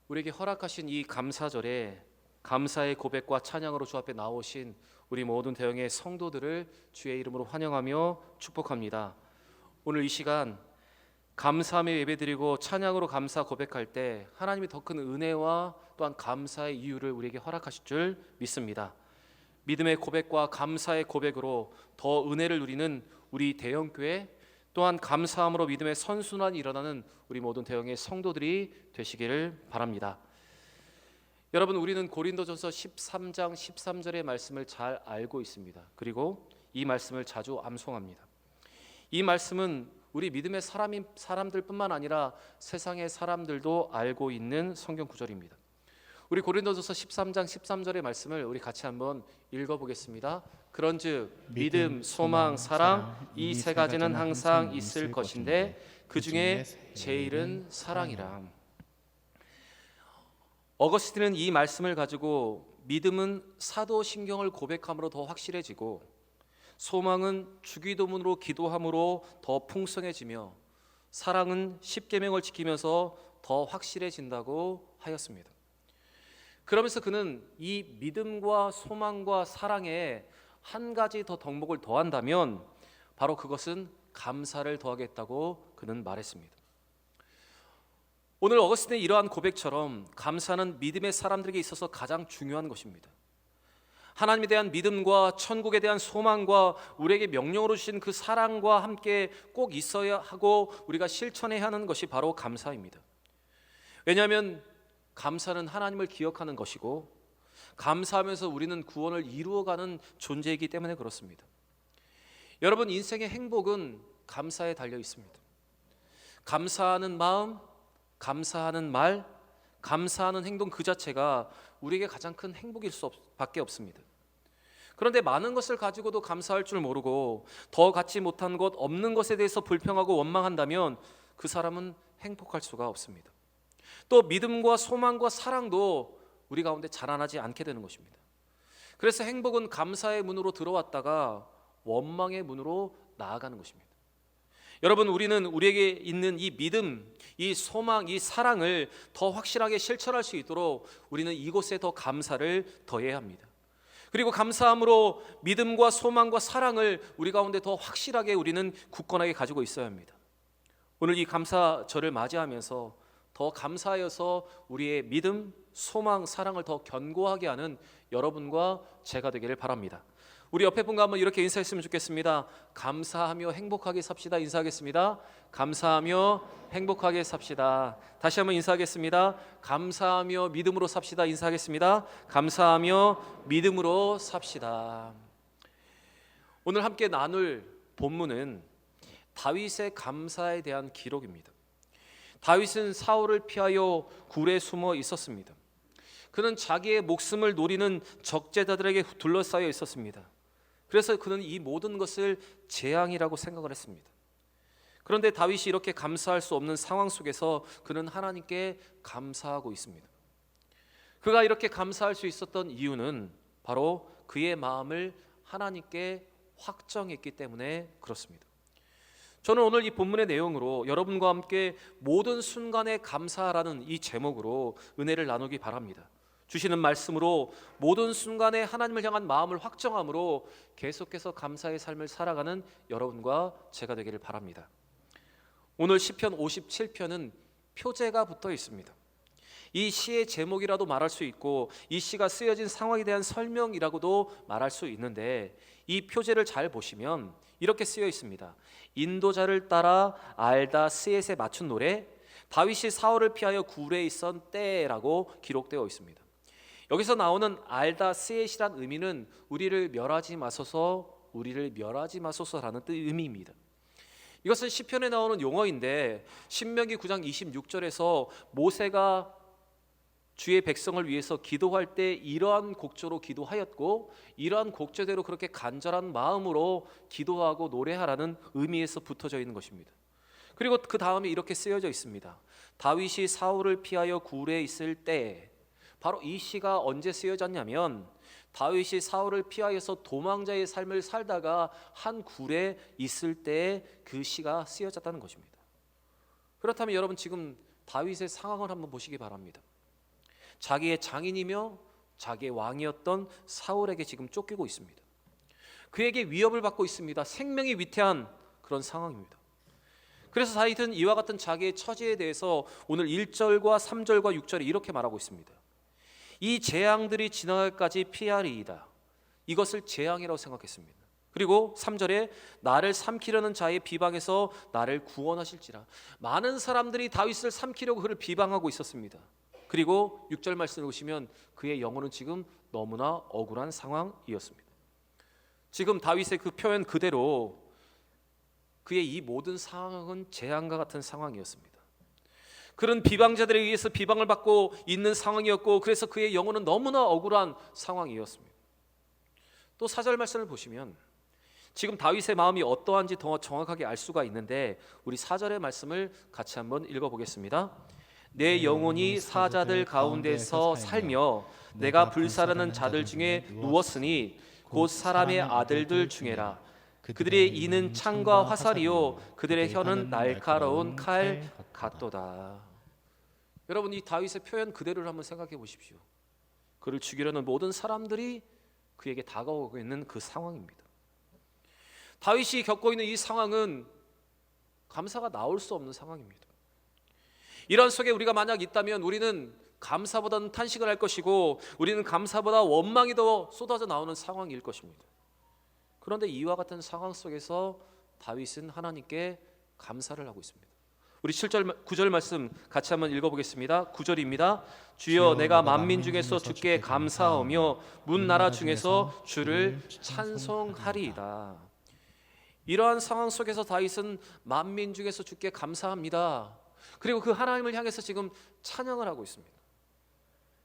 우리에게 허락하신 이 감사절에 감사의 고백과 찬양으로 주 앞에 나오신 우리 모든 대형의 성도들을 주의 이름으로 환영하며 축복합니다. 오늘 이 시간 감사하며 예배드리고 찬양으로 감사 고백할 때 하나님이 더 큰 은혜와 또한 감사의 이유를 우리에게 허락하실 줄 믿습니다. 믿음의 고백과 감사의 고백으로 더 은혜를 누리는 우리 대형교회, 또한 감사함으로 믿음의 선순환이 일어나는 우리 모든 대형의 성도들이 되시기를 바랍니다. 여러분, 우리는 고린도전서 13장 13절의 말씀을 잘 알고 있습니다. 그리고 이 말씀을 자주 암송합니다. 이 말씀은 우리 믿음의 사람들뿐만 아니라 세상의 사람들도 알고 있는 성경 구절입니다. 우리 고린도전서 13장 13절의 말씀을 우리 같이 한번 읽어보겠습니다. 그런즉 믿음, 소망, 사랑 이 세 가지는 항상 있을 것인데 그 중에 제일은 사랑이라. 어거스틴은 이 말씀을 가지고 믿음은 사도신경을 고백함으로 더 확실해지고 소망은 주기도문으로 기도함으로 더 풍성해지며 사랑은 십계명을 지키면서 더 확실해진다고 하였습니다. 그러면서 그는 이 믿음과 소망과 사랑에 한 가지 더 덕목을 더한다면 바로 그것은 감사를 더하겠다고 그는 말했습니다. 오늘 어거스틴의 이러한 고백처럼 감사는 믿음의 사람들에게 있어서 가장 중요한 것입니다. 하나님에 대한 믿음과 천국에 대한 소망과 우리에게 명령으로 주신 그 사랑과 함께 꼭 있어야 하고 우리가 실천해야 하는 것이 바로 감사입니다. 왜냐하면 감사는 하나님을 기억하는 것이고 감사하면서 우리는 구원을 이루어가는 존재이기 때문에 그렇습니다. 여러분, 인생의 행복은 감사에 달려 있습니다. 감사하는 마음, 감사하는 말, 감사하는 행동 그 자체가 우리에게 가장 큰 행복일 수밖에 없습니다. 그런데 많은 것을 가지고도 감사할 줄 모르고 더 갖지 못한 것, 없는 것에 대해서 불평하고 원망한다면 그 사람은 행복할 수가 없습니다. 또 믿음과 소망과 사랑도 우리 가운데 자라나지 않게 되는 것입니다. 그래서 행복은 감사의 문으로 들어왔다가 원망의 문으로 나아가는 것입니다. 여러분, 우리는 우리에게 있는 이 믿음, 이 소망, 이 사랑을 더 확실하게 실천할 수 있도록 우리는 이곳에 더 감사를 더해야 합니다. 그리고 감사함으로 믿음과 소망과 사랑을 우리 가운데 더 확실하게 우리는 굳건하게 가지고 있어야 합니다. 오늘 이 감사절을 맞이하면서 더 감사하여서 우리의 믿음, 소망, 사랑을 더 견고하게 하는 여러분과 제가 되기를 바랍니다. 우리 옆에 분과 한번 이렇게 인사했으면 좋겠습니다. 감사하며 행복하게 삽시다. 인사하겠습니다. 감사하며 행복하게 삽시다. 다시 한번 인사하겠습니다. 감사하며 믿음으로 삽시다. 인사하겠습니다. 감사하며 믿음으로 삽시다. 오늘 함께 나눌 본문은 다윗의 감사에 대한 기록입니다. 다윗은 사울을 피하여 굴에 숨어 있었습니다. 그는 자기의 목숨을 노리는 적재자들에게 둘러싸여 있었습니다. 그래서 그는 이 모든 것을 재앙이라고 생각을 했습니다. 그런데 다윗이 이렇게 감사할 수 없는 상황 속에서 그는 하나님께 감사하고 있습니다. 그가 이렇게 감사할 수 있었던 이유는 바로 그의 마음을 하나님께 확정했기 때문에 그렇습니다. 저는 오늘 이 본문의 내용으로 여러분과 함께 모든 순간에 감사하라는 이 제목으로 은혜를 나누기 바랍니다. 주시는 말씀으로 모든 순간에 하나님을 향한 마음을 확정함으로 계속해서 감사의 삶을 살아가는 여러분과 제가 되기를 바랍니다. 오늘 시편 57편은 표제가 붙어 있습니다. 이 시의 제목이라도 말할 수 있고 이 시가 쓰여진 상황에 대한 설명이라고도 말할 수 있는데 이 표제를 잘 보시면 이렇게 쓰여 있습니다. 인도자를 따라 알다 스엣에 맞춘 노래, 다윗이 사울을 피하여 굴에 있던 때라고 기록되어 있습니다. 여기서 나오는 알다 스엣이란 의미는 우리를 멸하지 마소서, 우리를 멸하지 마소서라는 의미입니다. 이것은 시편에 나오는 용어인데 신명기 9장 26절에서 모세가 주의 백성을 위해서 기도할 때 이러한 곡조로 기도하였고 이러한 곡조대로 그렇게 간절한 마음으로 기도하고 노래하라는 의미에서 붙어져 있는 것입니다. 그리고 그 다음에 이렇게 쓰여져 있습니다. 다윗이 사울을 피하여 굴에 있을 때, 바로 이 시가 언제 쓰여졌냐면 다윗이 사울을 피하여서 도망자의 삶을 살다가 한 굴에 있을 때 그 시가 쓰여졌다는 것입니다. 그렇다면 여러분, 지금 다윗의 상황을 한번 보시기 바랍니다. 자기의 장인이며 자기의 왕이었던 사울에게 지금 쫓기고 있습니다. 그에게 위협을 받고 있습니다. 생명이 위태한 그런 상황입니다. 그래서 다윗은 이와 같은 자기의 처지에 대해서 오늘 1절과 3절과 6절에 이렇게 말하고 있습니다. 이 재앙들이 지나갈까지 피하리이다. 이것을 재앙이라고 생각했습니다. 그리고 3절에 나를 삼키려는 자의 비방에서 나를 구원하실지라. 많은 사람들이 다윗을 삼키려고 그를 비방하고 있었습니다. 그리고 6절 말씀을 보시면 그의 영혼은 지금 너무나 억울한 상황이었습니다. 지금 다윗의 그 표현 그대로 그의 이 모든 상황은 재앙과 같은 상황이었습니다. 그런 비방자들에 의해서 비방을 받고 있는 상황이었고, 그래서 그의 영혼은 너무나 억울한 상황이었습니다. 또 4절 말씀을 보시면 지금 다윗의 마음이 어떠한지 더 정확하게 알 수가 있는데, 우리 4절의 말씀을 같이 한번 읽어보겠습니다. 내 영혼이 사자들 가운데서 살며 내가 불사르는 자들 중에 누웠으니 곧 사람의 아들들 중에라. 그들의 이는 창과 화살이요 그들의 혀는 날카로운 칼 같도다. 여러분, 이 다윗의 표현 그대로를 한번 생각해 보십시오. 그를 죽이려는 모든 사람들이 그에게 다가오고 있는 그 상황입니다. 다윗이 겪고 있는 이 상황은 감사가 나올 수 없는 상황입니다. 이런 속에 우리가 만약 있다면 우리는 감사보다는 탄식을 할 것이고, 우리는 감사보다 원망이 더 쏟아져 나오는 상황일 것입니다. 그런데 이와 같은 상황 속에서 다윗은 하나님께 감사를 하고 있습니다. 우리 7절 9절 말씀 같이 한번 읽어보겠습니다. 9절입니다. 주여 내가 만민 중에서 주께 감사하며 문나라 중에서 주를 찬송하리이다. 이러한 상황 속에서 다윗은 만민 중에서 주께 감사합니다. 그리고 그 하나님을 향해서 지금 찬양을 하고 있습니다.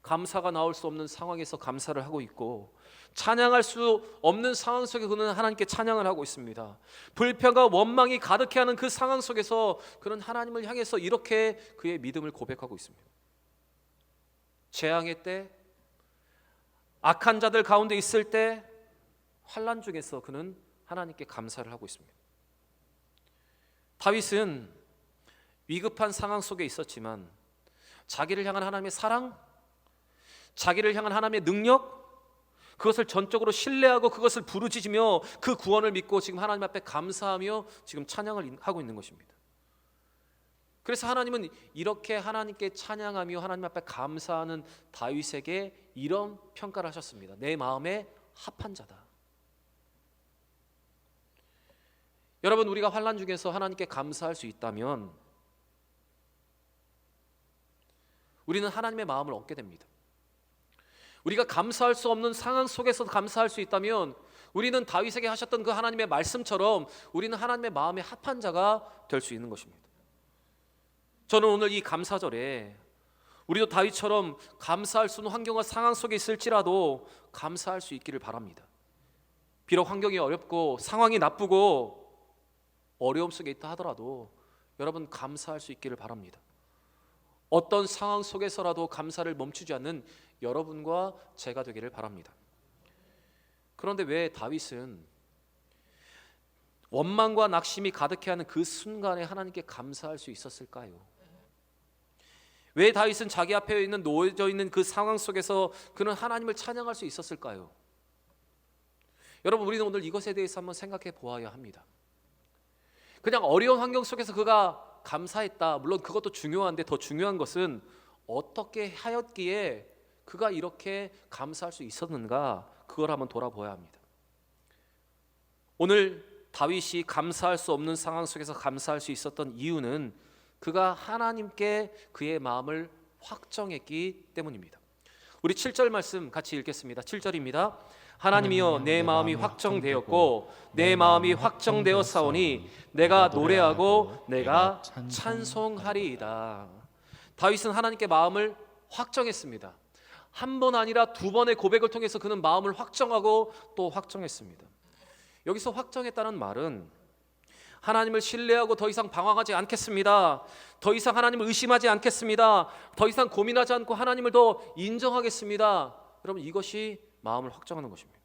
감사가 나올 수 없는 상황에서 감사를 하고 있고, 찬양할 수 없는 상황 속에 그는 하나님께 찬양을 하고 있습니다. 불평과 원망이 가득해하는 그 상황 속에서 그는 하나님을 향해서 이렇게 그의 믿음을 고백하고 있습니다. 재앙의 때, 악한 자들 가운데 있을 때, 환난 중에서 그는 하나님께 감사를 하고 있습니다. 다윗은 위급한 상황 속에 있었지만 자기를 향한 하나님의 사랑, 자기를 향한 하나님의 능력, 그것을 전적으로 신뢰하고 그것을 부르짖으며 그 구원을 믿고 지금 하나님 앞에 감사하며 지금 찬양을 하고 있는 것입니다. 그래서 하나님은 이렇게 하나님께 찬양하며 하나님 앞에 감사하는 다윗에게 이런 평가를 하셨습니다. 내 마음에 합한 자다. 여러분, 우리가 환난 중에서 하나님께 감사할 수 있다면 우리는 하나님의 마음을 얻게 됩니다. 우리가 감사할 수 없는 상황 속에서 감사할 수 있다면 우리는 다윗에게 하셨던 그 하나님의 말씀처럼 우리는 하나님의 마음에 합한 자가 될 수 있는 것입니다. 저는 오늘 이 감사절에 우리도 다윗처럼 감사할 수 있는 환경과 상황 속에 있을지라도 감사할 수 있기를 바랍니다. 비록 환경이 어렵고 상황이 나쁘고 어려움 속에 있다 하더라도 여러분 감사할 수 있기를 바랍니다. 어떤 상황 속에서라도 감사를 멈추지 않는 여러분과 제가 되기를 바랍니다. 그런데 왜 다윗은 원망과 낙심이 가득해하는 그 순간에 하나님께 감사할 수 있었을까요? 왜 다윗은 자기 앞에 있는 놓여져 있는 그 상황 속에서 그는 하나님을 찬양할 수 있었을까요? 여러분, 우리는 오늘 이것에 대해서 한번 생각해 보아야 합니다. 그냥 어려운 환경 속에서 그가 감사했다, 물론 그것도 중요한데 더 중요한 것은 어떻게 하였기에 그가 이렇게 감사할 수 있었는가, 그걸 한번 돌아보아야 합니다. 오늘 다윗이 감사할 수 없는 상황 속에서 감사할 수 있었던 이유는 그가 하나님께 그의 마음을 확정했기 때문입니다. 우리 7절 말씀 같이 읽겠습니다. 7절입니다. 하나님이여 내 마음이 확정되었고 내 마음이 확정되었사오니 내가 노래하고 내가 찬송하리이다. 다윗은 하나님께 마음을 확정했습니다. 한 번 아니라 두 번의 고백을 통해서 그는 마음을 확정하고 또 확정했습니다. 여기서 확정했다는 말은 하나님을 신뢰하고 더 이상 방황하지 않겠습니다. 더 이상 하나님을 의심하지 않겠습니다. 더 이상 고민하지 않고 하나님을 더 인정하겠습니다. 여러분, 이것이 마음을 확정하는 것입니다.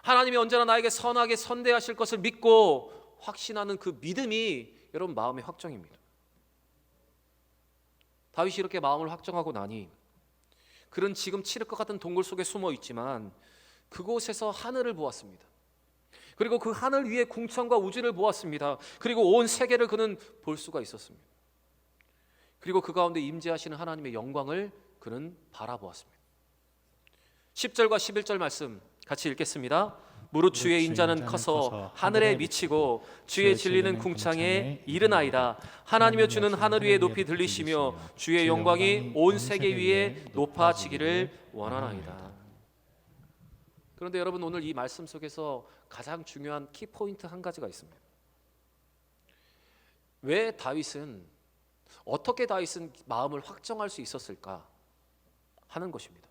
하나님이 언제나 나에게 선하게 선대하실 것을 믿고 확신하는 그 믿음이 여러분 마음의 확정입니다. 다윗이 이렇게 마음을 확정하고 나니 그는 지금 치를 것 같은 동굴 속에 숨어 있지만 그곳에서 하늘을 보았습니다. 그리고 그 하늘 위에 궁천과 우주를 보았습니다. 그리고 온 세계를 그는 볼 수가 있었습니다. 그리고 그 가운데 임재하시는 하나님의 영광을 그는 바라보았습니다. 10절과 11절 말씀 같이 읽겠습니다. 무릇 주의 인자는 커서 하늘에 미치고 주의 진리는 궁창에 이르나이다. 하나님의 주는 하늘 위에 높이 들리시며 주의 영광이 온 세계 위에 높아지기를 원하나이다. 그런데 여러분, 오늘 이 말씀 속에서 가장 중요한 키포인트 한 가지가 있습니다. 왜 다윗은, 어떻게 다윗은 마음을 확정할 수 있었을까 하는 것입니다.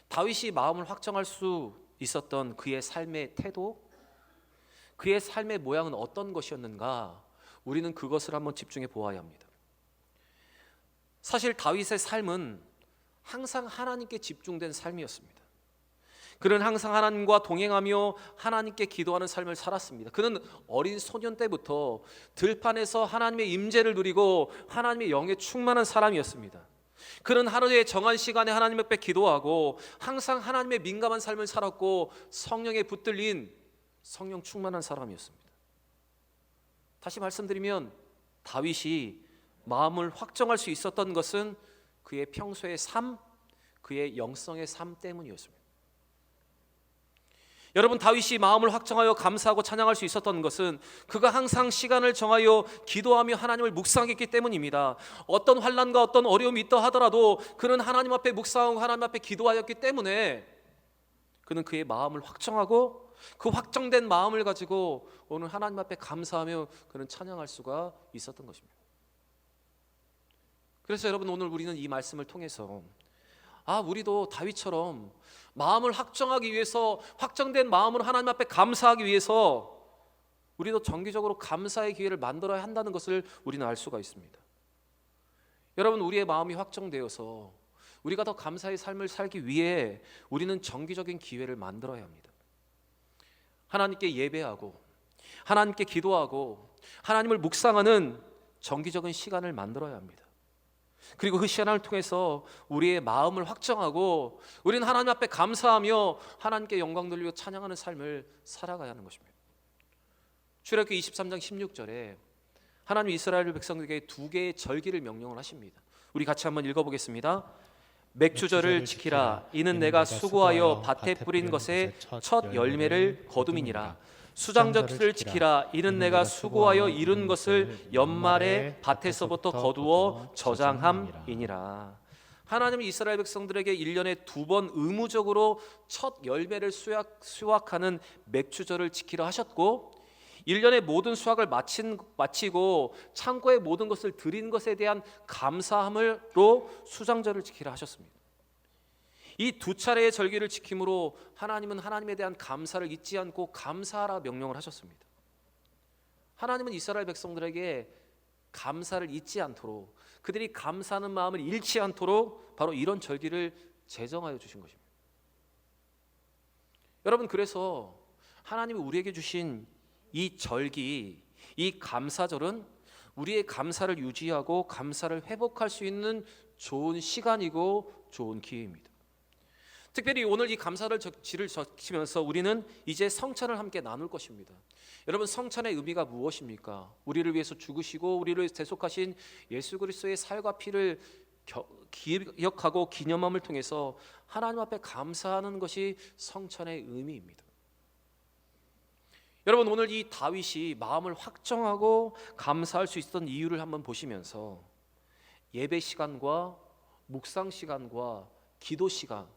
다윗이 마음을 확정할 수 있었던 그의 삶의 태도, 그의 삶의 모양은 어떤 것이었는가, 우리는 그것을 한번 집중해 보아야 합니다. 사실 다윗의 삶은 항상 하나님께 집중된 삶이었습니다. 그는 항상 하나님과 동행하며 하나님께 기도하는 삶을 살았습니다. 그는 어린 소년 때부터 들판에서 하나님의 임재를 누리고 하나님의 영에 충만한 사람이었습니다. 그는 하루의 정한 시간에 하나님 앞에 기도하고 항상 하나님의 민감한 삶을 살았고 성령에 붙들린 성령 충만한 사람이었습니다. 다시 말씀드리면 다윗이 마음을 확정할 수 있었던 것은 그의 평소의 삶, 그의 영성의 삶 때문이었습니다. 여러분, 다윗이 마음을 확정하여 감사하고 찬양할 수 있었던 것은 그가 항상 시간을 정하여 기도하며 하나님을 묵상했기 때문입니다. 어떤 환난과 어떤 어려움이 있다 하더라도 그는 하나님 앞에 묵상하고 하나님 앞에 기도하였기 때문에 그는 그의 마음을 확정하고 그 확정된 마음을 가지고 오늘 하나님 앞에 감사하며 그는 찬양할 수가 있었던 것입니다. 그래서 여러분, 오늘 우리는 이 말씀을 통해서 우리도 다윗처럼 마음을 확정하기 위해서, 확정된 마음으로 하나님 앞에 감사하기 위해서 우리도 정기적으로 감사의 기회를 만들어야 한다는 것을 우리는 알 수가 있습니다. 여러분, 우리의 마음이 확정되어서 우리가 더 감사의 삶을 살기 위해 우리는 정기적인 기회를 만들어야 합니다. 하나님께 예배하고 하나님께 기도하고 하나님을 묵상하는 정기적인 시간을 만들어야 합니다. 그리고 그 시간을 통해서 우리의 마음을 확정하고 우리는 하나님 앞에 감사하며 하나님께 영광 돌리고 찬양하는 삶을 살아가야 하는 것입니다. 출애굽기 23장 16절에 하나님 이스라엘 백성들에게 두 개의 절기를 명령을 하십니다. 우리 같이 한번 읽어보겠습니다. 맥주절을 지키라. 이는 내가 수고하여 밭에 뿌린 것의 첫 열매를 거둠이니라. 수장절을 지키라. 이는 내가 수고하여 이룬 것을 연말에 밭에서부터 거두어 저장함이니라. 하나님이 이스라엘 백성들에게 1년에 2번 의무적으로 첫 열매를 수확하는 맥주절을 지키라 하셨고, 1년의 모든 수확을 마치고 창고에 모든 것을 드린 것에 대한 감사함으로 수장절을 지키라 하셨습니다. 이 두 차례의 절기를 지킴으로 하나님은 하나님에 대한 감사를 잊지 않고 감사하라 명령을 하셨습니다. 하나님은 이스라엘 백성들에게 감사를 잊지 않도록, 그들이 감사하는 마음을 잃지 않도록 바로 이런 절기를 제정하여 주신 것입니다. 여러분, 그래서 하나님이 우리에게 주신 이 절기, 이 감사절은 우리의 감사를 유지하고 감사를 회복할 수 있는 좋은 시간이고 좋은 기회입니다. 특별히 오늘 이 감사를 지를 적시면서 우리는 이제 성찬을 함께 나눌 것입니다. 여러분, 성찬의 의미가 무엇입니까? 우리를 위해서 죽으시고 우리를 대속하신 예수 그리스도의 살과 피를 기억하고 기념함을 통해서 하나님 앞에 감사하는 것이 성찬의 의미입니다. 여러분, 오늘 이 다윗이 마음을 확정하고 감사할 수 있었던 이유를 한번 보시면서 예배 시간과 묵상 시간과 기도 시간,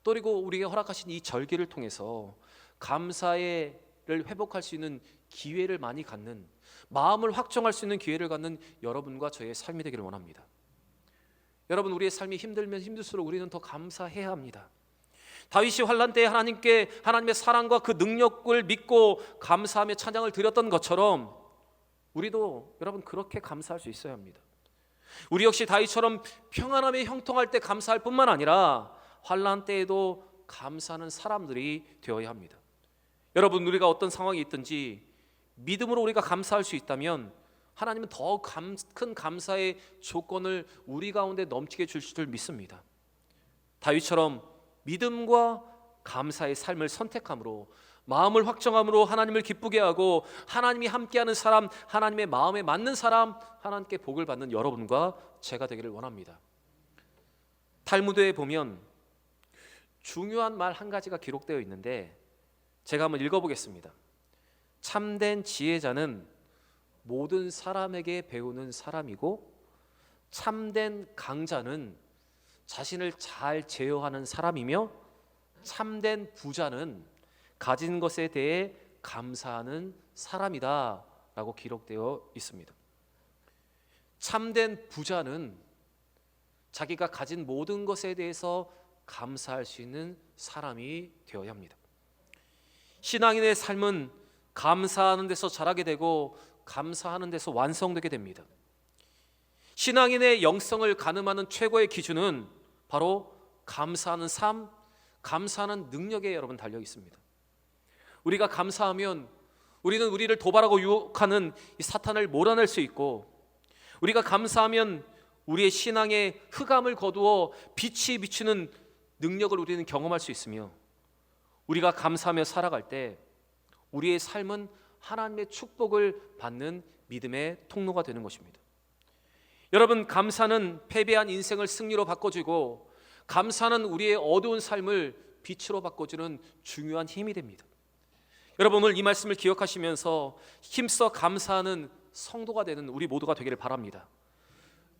또 그리고 우리에게 허락하신 이 절기를 통해서 감사를 회복할 수 있는 기회를 많이 갖는, 마음을 확정할 수 있는 기회를 갖는 여러분과 저의 삶이 되기를 원합니다. 여러분, 우리의 삶이 힘들면 힘들수록 우리는 더 감사해야 합니다. 다윗이 환난 때에 하나님의 사랑과 그 능력을 믿고 감사하며 찬양을 드렸던 것처럼 우리도 여러분 그렇게 감사할 수 있어야 합니다. 우리 역시 다윗처럼 평안함에 형통할 때 감사할 뿐만 아니라 환난 때에도 감사하는 사람들이 되어야 합니다. 여러분, 우리가 어떤 상황이 있든지 믿음으로 우리가 감사할 수 있다면 하나님은 더 큰 감사의 조건을 우리 가운데 넘치게 주실 줄 믿습니다. 다윗처럼 믿음과 감사의 삶을 선택함으로, 마음을 확정함으로 하나님을 기쁘게 하고 하나님이 함께하는 사람, 하나님의 마음에 맞는 사람, 하나님께 복을 받는 여러분과 제가 되기를 원합니다. 탈무드에 보면 중요한 말 한 가지가 기록되어 있는데 제가 한번 읽어보겠습니다. 참된 지혜자는 모든 사람에게 배우는 사람이고, 참된 강자는 자신을 잘 제어하는 사람이며, 참된 부자는 가진 것에 대해 감사하는 사람이다 라고 기록되어 있습니다. 참된 부자는 자기가 가진 모든 것에 대해서 감사할 수 있는 사람이 되어야 합니다. 신앙인의 삶은 감사하는 데서 자라게 되고 감사하는 데서 완성되게 됩니다. 신앙인의 영성을 가늠하는 최고의 기준은 바로 감사하는 삶, 감사하는 능력에 여러분 달려 있습니다. 우리가 감사하면 우리는 우리를 도발하고 유혹하는 이 사탄을 몰아낼 수 있고, 우리가 감사하면 우리의 신앙의 흑암을 거두어 빛이 비추는 능력을 우리는 경험할 수 있으며, 우리가 감사하며 살아갈 때 우리의 삶은 하나님의 축복을 받는 믿음의 통로가 되는 것입니다. 여러분, 감사는 패배한 인생을 승리로 바꿔주고, 감사는 우리의 어두운 삶을 빛으로 바꿔주는 중요한 힘이 됩니다. 여러분, 오늘 이 말씀을 기억하시면서 힘써 감사하는 성도가 되는 우리 모두가 되기를 바랍니다.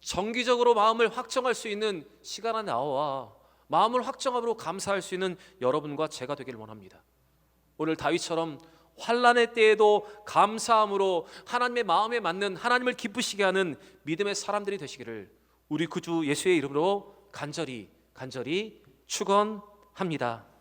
정기적으로 마음을 확정할 수 있는 시간 안에 나와 마음을 확정함으로 감사할 수 있는 여러분과 제가 되기를 원합니다. 오늘 다윗처럼 환난의 때에도 감사함으로 하나님의 마음에 맞는, 하나님을 기쁘시게 하는 믿음의 사람들이 되시기를 우리 구주 예수의 이름으로 간절히 축원합니다.